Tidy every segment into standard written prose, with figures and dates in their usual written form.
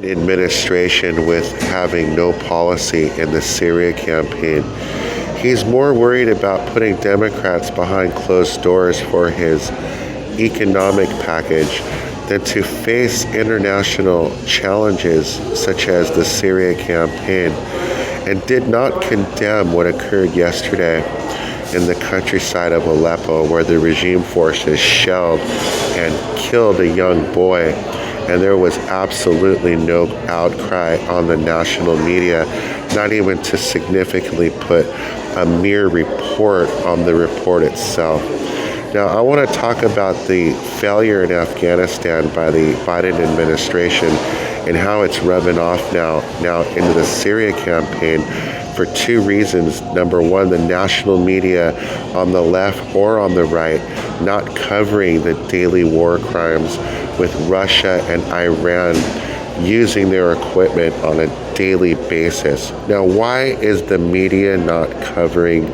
administration with having no policy in the Syria campaign. He's more worried about putting Democrats behind closed doors for his economic package than to face international challenges such as the Syria campaign, and did not condemn what occurred yesterday in the countryside of Aleppo, where the regime forces shelled and killed a young boy. And there was absolutely no outcry on the national media, not even to significantly put a mere report on the report itself. Now, I want to talk about the failure in Afghanistan by the Biden administration and how it's rubbing off now into the Syria campaign for two reasons. Number one, the national media on the left or on the right not covering the daily war crimes with Russia and Iran using their equipment on a daily basis. Now, why is the media not covering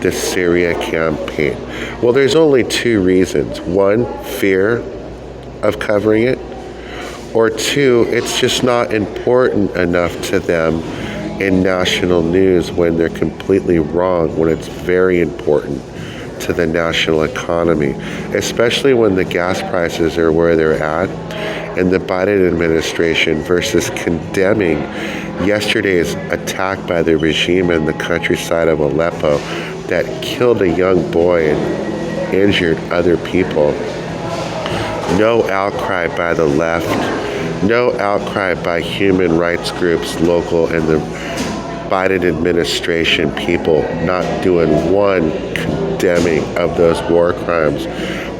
the Syria campaign? Well, there's only two reasons. One, fear of covering it, or two, it's just not important enough to them in national news when they're completely wrong, when it's very important to the national economy, especially when the gas prices are where they're at, and the Biden administration versus condemning yesterday's attack by the regime in the countryside of Aleppo that killed a young boy and injured other people. No outcry by the left, no outcry by human rights groups, local, and the Biden administration people not doing one condemning of those war crimes.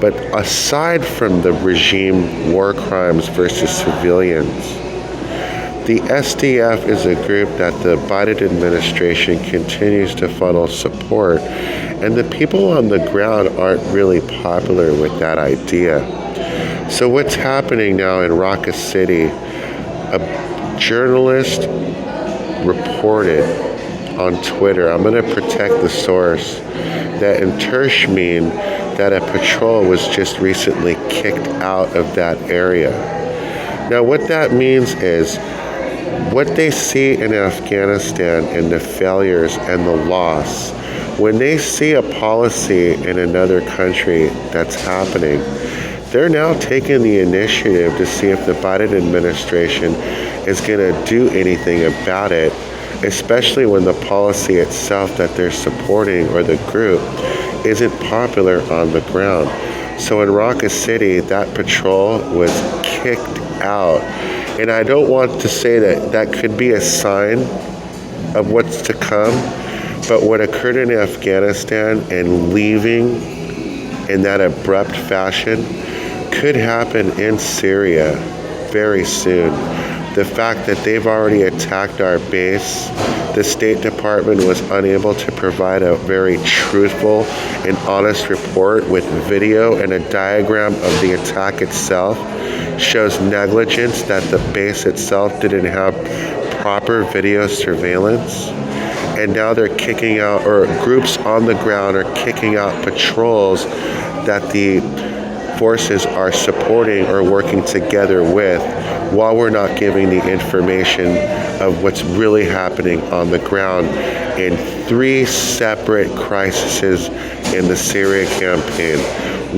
But aside from the regime war crimes versus civilians, the SDF is a group that the Biden administration continues to funnel support, and the people on the ground aren't really popular with that idea. So what's happening now in Raqqa City, a journalist reported on Twitter, I'm going to protect the source, that in Tershmin, that a patrol was just recently kicked out of that area. Now what that means is what they see in Afghanistan and the failures and the loss, when they see a policy in another country that's happening, they're now taking the initiative to see if the Biden administration is going to do anything about it, especially when the policy itself that they're supporting or the group isn't popular on the ground. So in Raqqa City, that patrol was kicked out. And I don't want to say that that could be a sign of what's to come, but what occurred in Afghanistan and leaving in that abrupt fashion could happen in Syria very soon. The fact that they've already attacked our base, the State Department was unable to provide a very truthful and honest report with video and a diagram of the attack itself, shows negligence that the base itself didn't have proper video surveillance. And now they're kicking out, or groups on the ground are kicking out patrols that the forces are supporting or working together with, while we're not giving the information of what's really happening on the ground in three separate crises in the Syria campaign.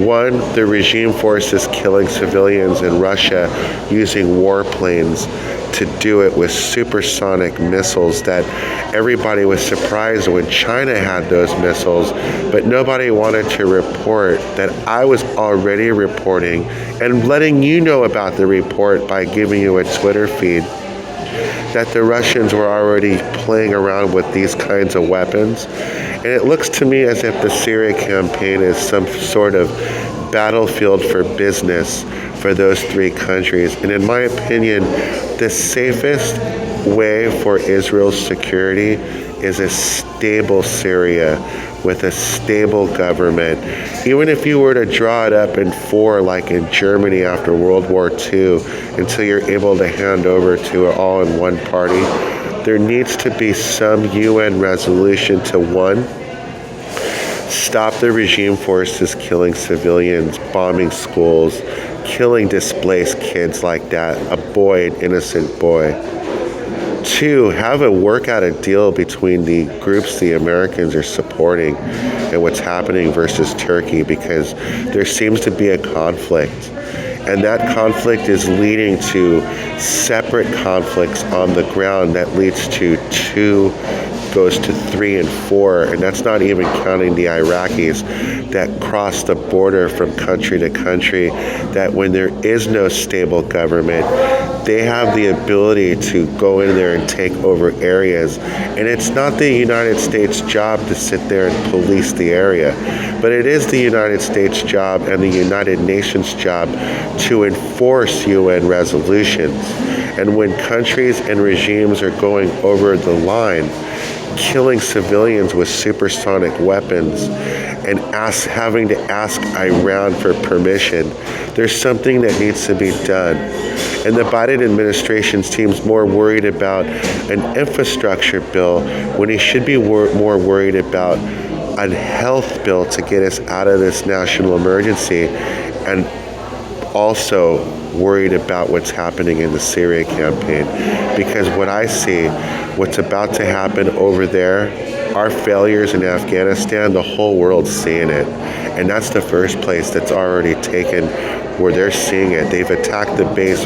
One, the regime forces killing civilians in Russia using warplanes to do it with supersonic missiles that everybody was surprised when China had those missiles, but nobody wanted to report that I was already reporting and letting you know about the report by giving you a Twitter feed, that the Russians were already playing around with these kinds of weapons. And it looks to me as if the Syria campaign is some sort of battlefield for business for those three countries. And in my opinion, the safest way for Israel's security is a stable Syria with a stable government. Even if you were to draw it up in four, like in Germany after World War II, until you're able to hand over to it all in one party, there needs to be some UN resolution to, one, stop the regime forces killing civilians, bombing schools, killing displaced kids like that, a boy, an innocent boy. Two, have a work out a deal between the groups the Americans are supporting and what's happening versus Turkey, because there seems to be a conflict. And that conflict is leading to separate conflicts on the ground that leads to two, goes to 3 and 4, and that's not even counting the Iraqis that cross the border from country to country, that when there is no stable government, they have the ability to go in there and take over areas. And it's not the United States' job to sit there and police the area, but it is the United States' job and the United Nations' job to enforce UN resolutions. And when countries and regimes are going over the line, killing civilians with supersonic weapons and having to ask Iran for permission, there's something that needs to be done. And the Biden administration seems more worried about an infrastructure bill when he should be more worried about a health bill to get us out of this national emergency, and also worried about what's happening in the Syria campaign. Because what I see, what's about to happen over there, our failures in Afghanistan, the whole world's seeing it. And that's the first place that's already taken where they're seeing it. They've attacked the base,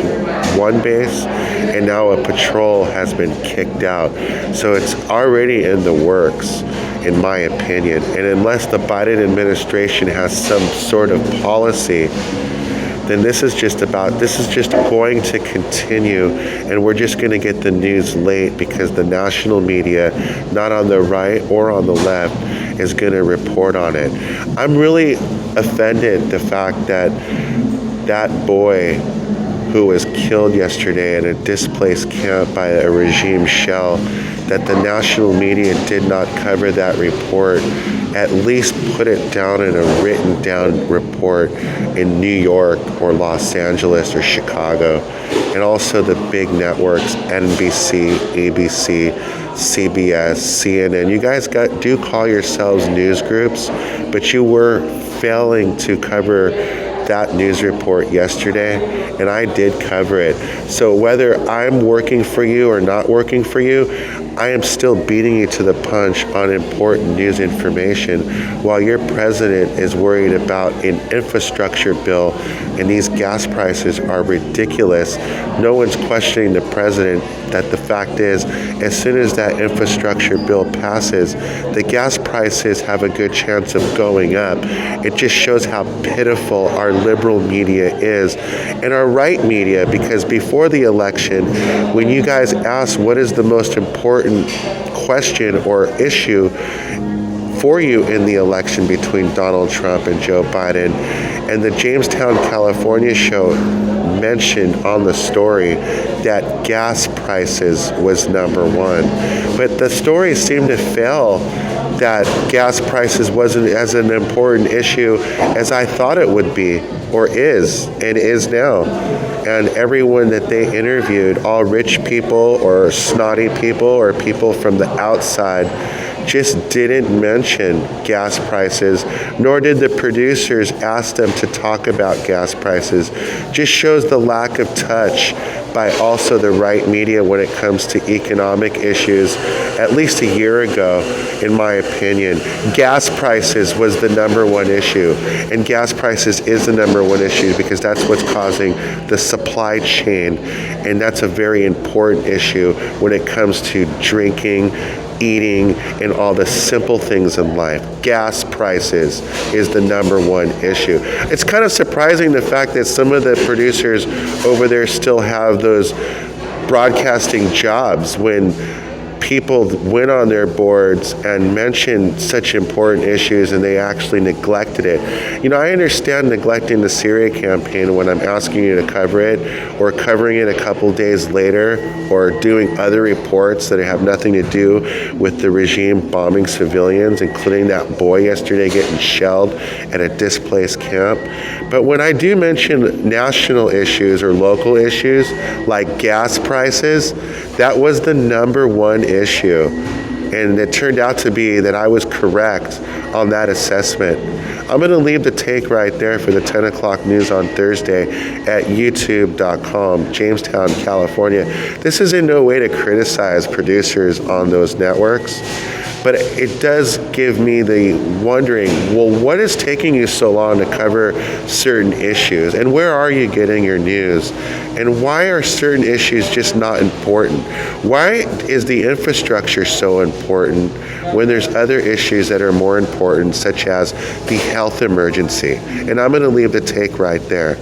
one base, and now a patrol has been kicked out. So it's already in the works, in my opinion. And unless the Biden administration has some sort of policy, then this is just going to continue, and we're just going to get the news late because the national media, not on the right or on the left, is going to report on it. I'm really offended the fact that that boy who was killed yesterday in a displaced camp by a regime shell, that the national media did not cover that report, at least put it down in a written down report in New York or Los Angeles or Chicago. And also the big networks, NBC, ABC, CBS, CNN. You guys do call yourselves news groups, but you were failing to cover that news report yesterday, and I did cover it. So whether I'm working for you or not working for you, I am still beating you to the punch on important news information, while your president is worried about an infrastructure bill, and these gas prices are ridiculous. No one's questioning the president that the fact is, as soon as that infrastructure bill passes, the gas prices have a good chance of going up. It just shows how pitiful our liberal media is and our right media, because before the election, when you guys asked what is the most important question or issue for you in the election between Donald Trump and Joe Biden, and the Jamestown, California show mentioned on the story that gas prices was number one. But the story seemed to fail that gas prices wasn't as an important issue as I thought it would be, or is, and is now. And everyone that they interviewed, all rich people or snotty people or people from the outside, just didn't mention gas prices, nor did the producers ask them to talk about gas prices. Just shows the lack of touch by also the right media when it comes to economic issues. At least a year ago, in my opinion, gas prices was the number one issue. And gas prices is the number one issue because that's what's causing the supply chain. And that's a very important issue when it comes to drinking, eating, and all the simple things in life. Gas prices is the number one issue. It's kind of surprising the fact that some of the producers over there still have those broadcasting jobs when people went on their boards and mentioned such important issues and they actually neglected it. You know, I understand neglecting the Syria campaign when I'm asking you to cover it, or covering it a couple days later, or doing other reports that have nothing to do with the regime bombing civilians, including that boy yesterday getting shelled at a displaced camp. But when I do mention national issues or local issues like gas prices, that was the number one issue. And it turned out to be that I was correct on that assessment. I'm going to leave the take right there for the 10 o'clock news on Thursday at youtube.com, Jamestown, California. This is in no way to criticize producers on those networks, but it does give me the wondering, well, what is taking you so long to cover certain issues? And where are you getting your news? And why are certain issues just not important? Why is the infrastructure so important when there's other issues that are more important, such as the health emergency? And I'm going to leave the take right there.